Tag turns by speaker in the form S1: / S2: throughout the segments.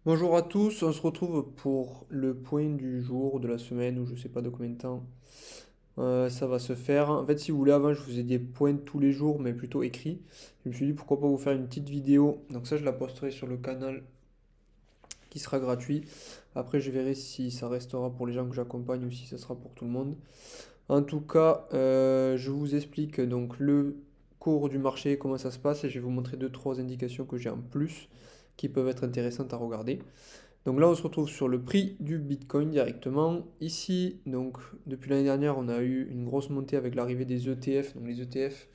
S1: Bonjour à tous, on se retrouve pour le point du jour, de la semaine, ou je sais pas de combien de temps ça va se faire. En fait, si vous voulez, avant je vous ai des points tous les jours, mais plutôt écrits. Je me suis dit pourquoi pas vous faire une petite vidéo. Donc ça, je la posterai sur le canal qui sera gratuit. Après, je verrai si ça restera pour les gens que j'accompagne ou si ça sera pour tout le monde. En tout cas, je vous explique donc le cours du marché, comment ça se passe, et je vais vous montrer deux, trois indications que j'ai en plus qui peuvent être intéressantes à regarder. Donc là, on se retrouve sur le prix du Bitcoin directement. Ici, donc depuis l'année dernière, on a eu une grosse montée avec l'arrivée des ETF. Donc les ETF,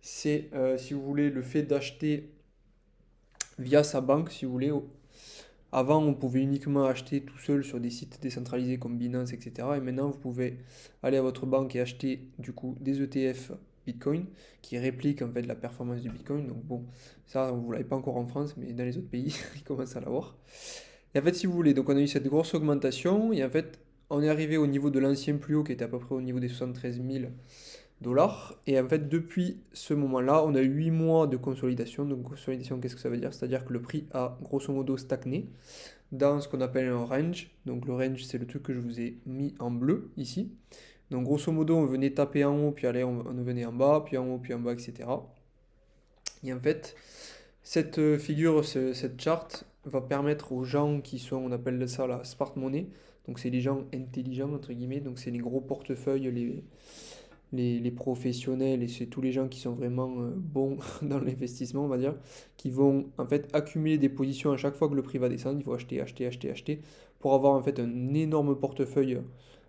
S1: c'est, si vous voulez, le fait d'acheter via sa banque, si vous voulez. Avant, on pouvait uniquement acheter tout seul sur des sites décentralisés comme Binance, etc. Et maintenant, vous pouvez aller à votre banque et acheter du coup des ETF Bitcoin qui répliquent en fait la performance du Bitcoin. Donc bon, ça, vous l'avez pas encore en France, mais dans les autres pays, ils commencent à l'avoir. Et en fait, si vous voulez, donc on a eu cette grosse augmentation, et en fait, on est arrivé au niveau de l'ancien plus haut qui était à peu près au niveau des 73 000 dollars. Et en fait, depuis ce moment-là, on a eu 8 mois de consolidation. Donc, consolidation, qu'est-ce que ça veut dire? C'est-à-dire que le prix a grosso modo stagné dans ce qu'on appelle un range. Donc, le range, c'est le truc que je vous ai mis en bleu ici. Donc, grosso modo, on venait taper en haut, puis allez, on venait en bas, puis en haut, puis en bas, etc. Et en fait, cette figure, cette charte va permettre aux gens qui sont, on appelle ça la smart money, donc c'est les gens intelligents, entre guillemets, donc c'est les gros portefeuilles, les professionnels, et c'est tous les gens qui sont vraiment bons dans l'investissement, on va dire, qui vont en fait accumuler des positions à chaque fois que le prix va descendre, il faut acheter, acheter, acheter, acheter, pour avoir en fait un énorme portefeuille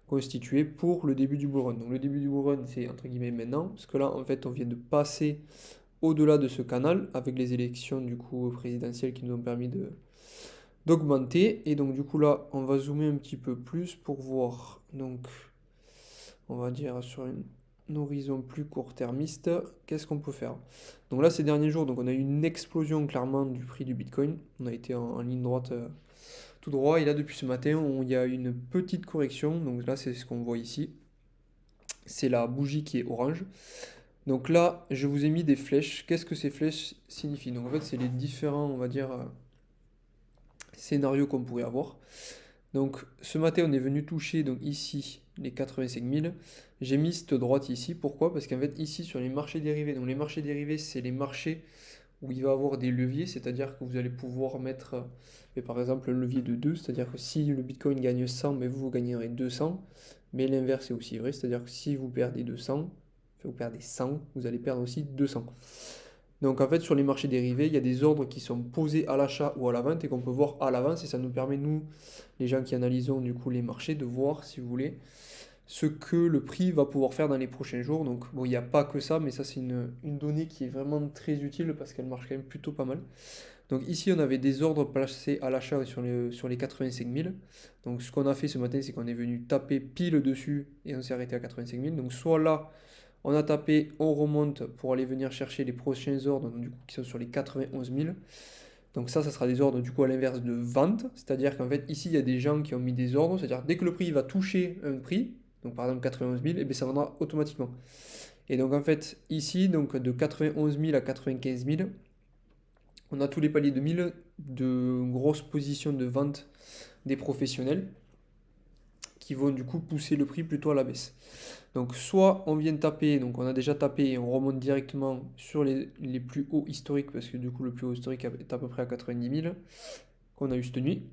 S1: constitué pour le début du bull run. Donc le début du bull run, c'est entre guillemets maintenant, parce que là, en fait, on vient de passer au-delà de ce canal, avec les élections du coup présidentielles qui nous ont permis de d'augmenter. Et donc du coup là, on va zoomer un petit peu plus pour voir, donc on va dire sur un horizon plus court-termiste, qu'est-ce qu'on peut faire. Donc là, ces derniers jours, donc on a eu une explosion clairement du prix du Bitcoin. On a été en ligne droite tout droit. Et là, depuis ce matin, il y a une petite correction. Donc là, c'est ce qu'on voit ici. C'est la bougie qui est orange. Donc là, je vous ai mis des flèches. Qu'est-ce que ces flèches signifient? Donc en fait, c'est les différents, on va dire, scénarios qu'on pourrait avoir. Donc ce matin, on est venu toucher donc ici les 85 000. J'ai mis cette droite ici. Pourquoi? Parce qu'en fait, ici, sur les marchés dérivés, donc les marchés dérivés, c'est les marchés où il va y avoir des leviers, c'est-à-dire que vous allez pouvoir mettre, par exemple, un levier de 2, c'est-à-dire que si le Bitcoin gagne 100, mais vous gagnerez 200. Mais l'inverse est aussi vrai, c'est-à-dire que si vous perdez 200, vous perdez 100, vous allez perdre aussi 200. Donc en fait, sur les marchés dérivés, il y a des ordres qui sont posés à l'achat ou à la vente et qu'on peut voir à l'avance et ça nous permet, nous, les gens qui analysons du coup les marchés, de voir, si vous voulez, ce que le prix va pouvoir faire dans les prochains jours. Donc bon, il n'y a pas que ça, mais ça c'est une donnée qui est vraiment très utile parce qu'elle marche quand même plutôt pas mal. Donc ici, on avait des ordres placés à l'achat sur les 85 000. Donc ce qu'on a fait ce matin, c'est qu'on est venu taper pile dessus et on s'est arrêté à 85 000. Donc soit là, on a tapé, on remonte pour aller venir chercher les prochains ordres donc, du coup, qui sont sur les 91 000. Donc ça sera des ordres du coup à l'inverse de vente. C'est-à-dire qu'en fait, ici, il y a des gens qui ont mis des ordres. C'est-à-dire dès que le prix va toucher un prix, donc par exemple 91 000, et bien ça vendra automatiquement. Et donc en fait, ici, donc de 91 000 à 95 000, on a tous les paliers de 1000 de grosses positions de vente des professionnels qui vont du coup pousser le prix plutôt à la baisse. Donc soit on vient de taper, donc on a déjà tapé et on remonte directement sur les plus hauts historiques, parce que du coup le plus haut historique est à peu près à 90 000 qu'on a eu cette nuit.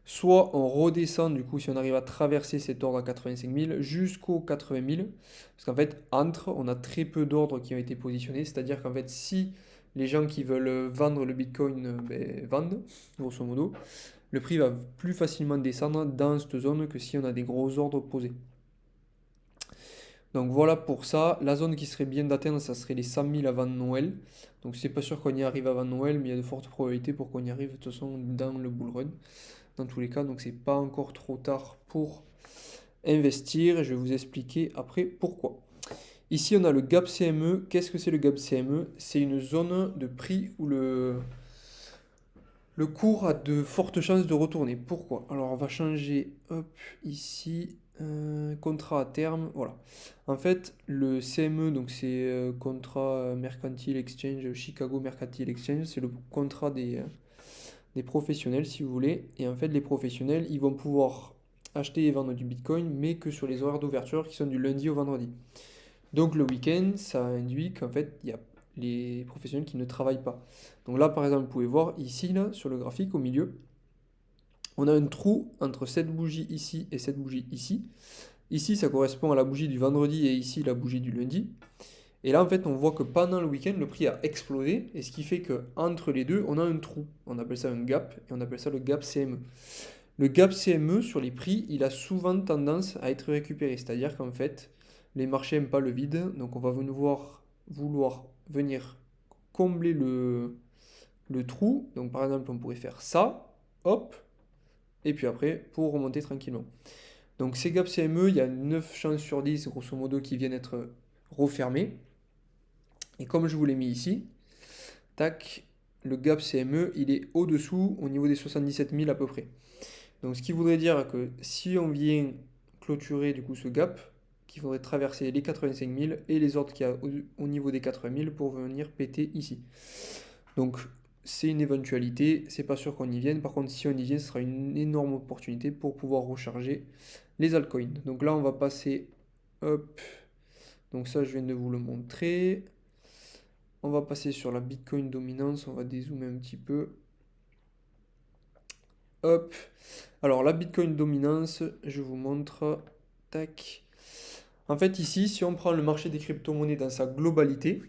S1: Soit on redescend, du coup si on arrive à traverser cet ordre à 85 000 jusqu'aux 80 000, parce qu'en fait entre, on a très peu d'ordres qui ont été positionnés, c'est-à-dire qu'en fait si les gens qui veulent vendre le Bitcoin vendent, grosso modo, le prix va plus facilement descendre dans cette zone que si on a des gros ordres posés. Donc voilà pour ça. La zone qui serait bien d'atteindre, ça serait les 100 000 avant Noël. Donc c'est pas sûr qu'on y arrive avant Noël, mais il y a de fortes probabilités pour qu'on y arrive de toute façon dans le bull run. Dans tous les cas, donc c'est pas encore trop tard pour investir. Et je vais vous expliquer après pourquoi. Ici, on a le gap CME. Qu'est-ce que c'est le gap CME? C'est une zone de prix où le cours a de fortes chances de retourner. Pourquoi? Alors, on va changer, hop, ici, contrat à terme, voilà. En fait, le CME, donc c'est contrat Mercantile Exchange, Chicago Mercantile Exchange, c'est le contrat des professionnels si vous voulez. Et en fait, les professionnels, ils vont pouvoir acheter et vendre du Bitcoin, mais que sur les horaires d'ouverture qui sont du lundi au vendredi. Donc le week-end, ça induit qu'en fait, il y a les professionnels qui ne travaillent pas. Donc là, par exemple, vous pouvez voir ici, là, sur le graphique, au milieu, on a un trou entre cette bougie ici et cette bougie ici. Ici, ça correspond à la bougie du vendredi et ici, la bougie du lundi. Et là, en fait, on voit que pendant le week-end, le prix a explosé. Et ce qui fait que entre les deux, on a un trou. On appelle ça un gap et on appelle ça le gap CME. Le gap CME sur les prix, il a souvent tendance à être récupéré. C'est-à-dire qu'en fait, les marchés n'aiment pas le vide. Donc on va vouloir venir combler le trou. Donc par exemple, on pourrait faire ça, hop, et puis après, pour remonter tranquillement. Donc ces gaps CME, il y a 9 chances sur 10, grosso modo, qui viennent être refermés. Et comme je vous l'ai mis ici, tac, le gap CME, il est au-dessous, au niveau des 77 000 à peu près. Donc ce qui voudrait dire que si on vient clôturer du coup ce gap, qu'il faudrait traverser les 85 000 et les ordres qu'il y a au niveau des 80 000 pour venir péter ici. Donc c'est une éventualité, c'est pas sûr qu'on y vienne. Par contre, si on y vient, ce sera une énorme opportunité pour pouvoir recharger les altcoins. Donc là, on va passer, hop, donc ça, je viens de vous le montrer. On va passer sur la Bitcoin dominance, on va dézoomer un petit peu. Hop. Alors la Bitcoin dominance, je vous montre. Tac. En fait, ici, si on prend le marché des crypto-monnaies dans sa globalité,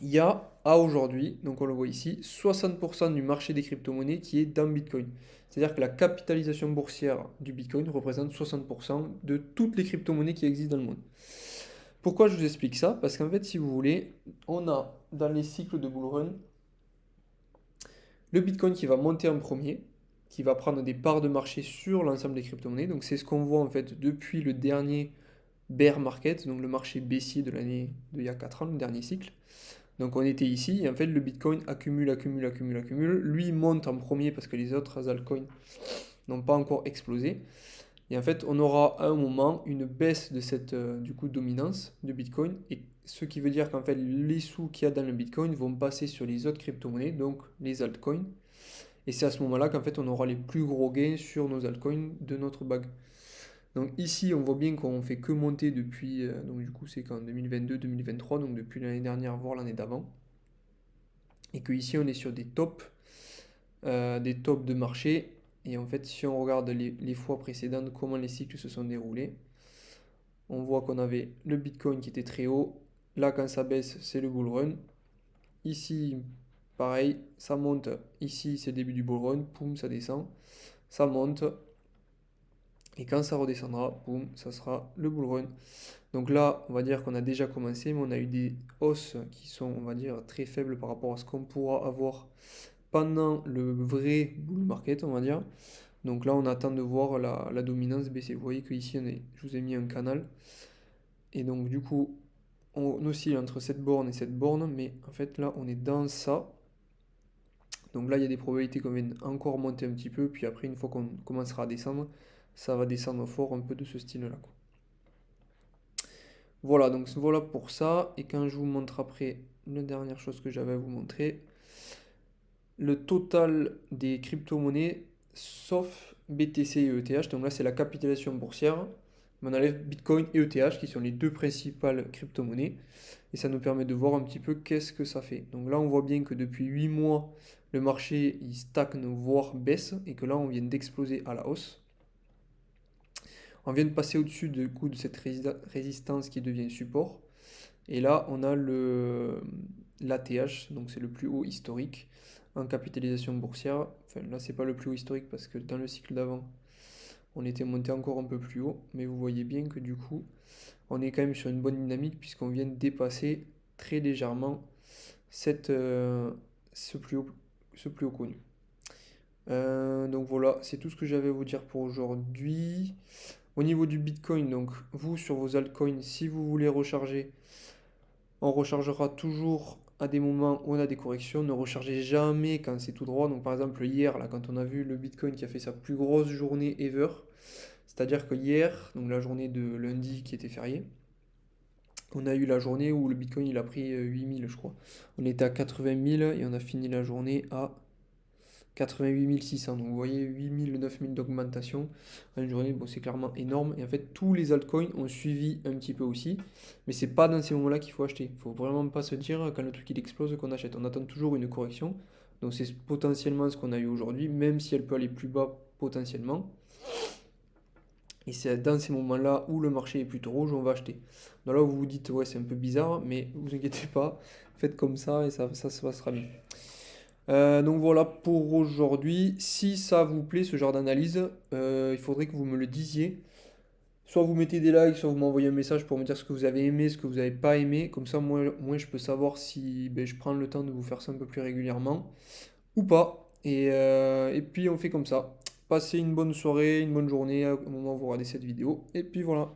S1: il y a à aujourd'hui, donc on le voit ici, 60% du marché des crypto-monnaies qui est dans Bitcoin. C'est-à-dire que la capitalisation boursière du Bitcoin représente 60% de toutes les crypto-monnaies qui existent dans le monde. Pourquoi je vous explique ça? Parce qu'en fait, si vous voulez, on a dans les cycles de bull run le Bitcoin qui va monter en premier, qui va prendre des parts de marché sur l'ensemble des crypto-monnaies. Donc c'est ce qu'on voit en fait depuis le dernier bear market, donc le marché baissier de l'année d'il y a 4 ans, le dernier cycle. Donc on était ici, et en fait le Bitcoin accumule, accumule, accumule, accumule. Lui monte en premier parce que les autres altcoins n'ont pas encore explosé. Et en fait, on aura à un moment une baisse de cette du coup dominance de Bitcoin, et ce qui veut dire qu'en fait les sous qu'il y a dans le Bitcoin vont passer sur les autres crypto-monnaies, donc les altcoins. Et c'est à ce moment-là qu'en fait on aura les plus gros gains sur nos altcoins de notre bague. Donc ici, on voit bien qu'on fait que monter depuis, donc du coup c'est qu'en 2022-2023, donc depuis l'année dernière voire l'année d'avant. Et que ici on est sur des tops de marché. Et en fait, si on regarde les fois précédentes, comment les cycles se sont déroulés, on voit qu'on avait le Bitcoin qui était très haut. Là, quand ça baisse, c'est le bull run. Ici, pareil, ça monte. Ici, c'est le début du bull run. Poum, ça descend. Ça monte. Et quand ça redescendra, boum, ça sera le bull run. Donc là, on va dire qu'on a déjà commencé, mais on a eu des hausses qui sont, on va dire, très faibles par rapport à ce qu'on pourra avoir pendant le vrai bull market, on va dire. Donc là, on attend de voir la dominance baisser. Vous voyez qu'ici, je vous ai mis un canal. Et donc, du coup, on oscille entre cette borne et cette borne, mais en fait, là, on est dans ça. Donc là, il y a des probabilités qu'on vienne encore monter un petit peu, puis après, une fois qu'on commencera à descendre, ça va descendre fort, un peu de ce style-là, quoi. Voilà, donc voilà pour ça. Et quand je vous montre après, la dernière chose que j'avais à vous montrer, le total des crypto-monnaies, sauf BTC et ETH, donc là c'est la capitalisation boursière, mais on enlève Bitcoin et ETH qui sont les deux principales crypto-monnaies, et ça nous permet de voir un petit peu qu'est-ce que ça fait. Donc là on voit bien que depuis 8 mois, le marché il stagne voire baisse, et que là on vient d'exploser à la hausse. On vient de passer au-dessus du coup de cette résistance qui devient support. Et là, on a l'ATH, donc c'est le plus haut historique en capitalisation boursière. Enfin, là, c'est pas le plus haut historique parce que dans le cycle d'avant, on était monté encore un peu plus haut. Mais vous voyez bien que du coup, on est quand même sur une bonne dynamique puisqu'on vient de dépasser très légèrement cette, ce plus haut connu. Donc voilà, c'est tout ce que j'avais à vous dire pour aujourd'hui. Au niveau du Bitcoin, donc vous sur vos altcoins, si vous voulez recharger, on rechargera toujours à des moments où on a des corrections. Ne rechargez jamais quand c'est tout droit. Donc par exemple hier, là, quand on a vu le Bitcoin qui a fait sa plus grosse journée ever, c'est-à-dire que hier, donc la journée de lundi qui était fériée, on a eu la journée où le Bitcoin il a pris 8000 je crois. On était à 80 000 et on a fini la journée à 88 600. Donc vous voyez 8000, 9000 d'augmentation en une journée. Bon, c'est clairement énorme. Et en fait, tous les altcoins ont suivi un petit peu aussi. Mais c'est pas dans ces moments-là qu'il faut acheter. Il faut vraiment pas se dire quand le truc il explose qu'on achète. On attend toujours une correction. Donc c'est potentiellement ce qu'on a eu aujourd'hui, même si elle peut aller plus bas potentiellement. Et c'est dans ces moments-là où le marché est plutôt rouge, on va acheter. Donc là, vous vous dites, ouais, c'est un peu bizarre, mais vous inquiétez pas, faites comme ça et ça se passera bien. Donc voilà pour aujourd'hui. Si ça vous plaît, ce genre d'analyse, il faudrait que vous me le disiez. Soit vous mettez des likes, soit vous m'envoyez un message pour me dire ce que vous avez aimé, ce que vous n'avez pas aimé. Comme ça, moi, je peux savoir si ben, je prends le temps de vous faire ça un peu plus régulièrement ou pas. Et puis on fait comme ça. Passez une bonne soirée, une bonne journée au moment où vous regardez cette vidéo. Et puis voilà.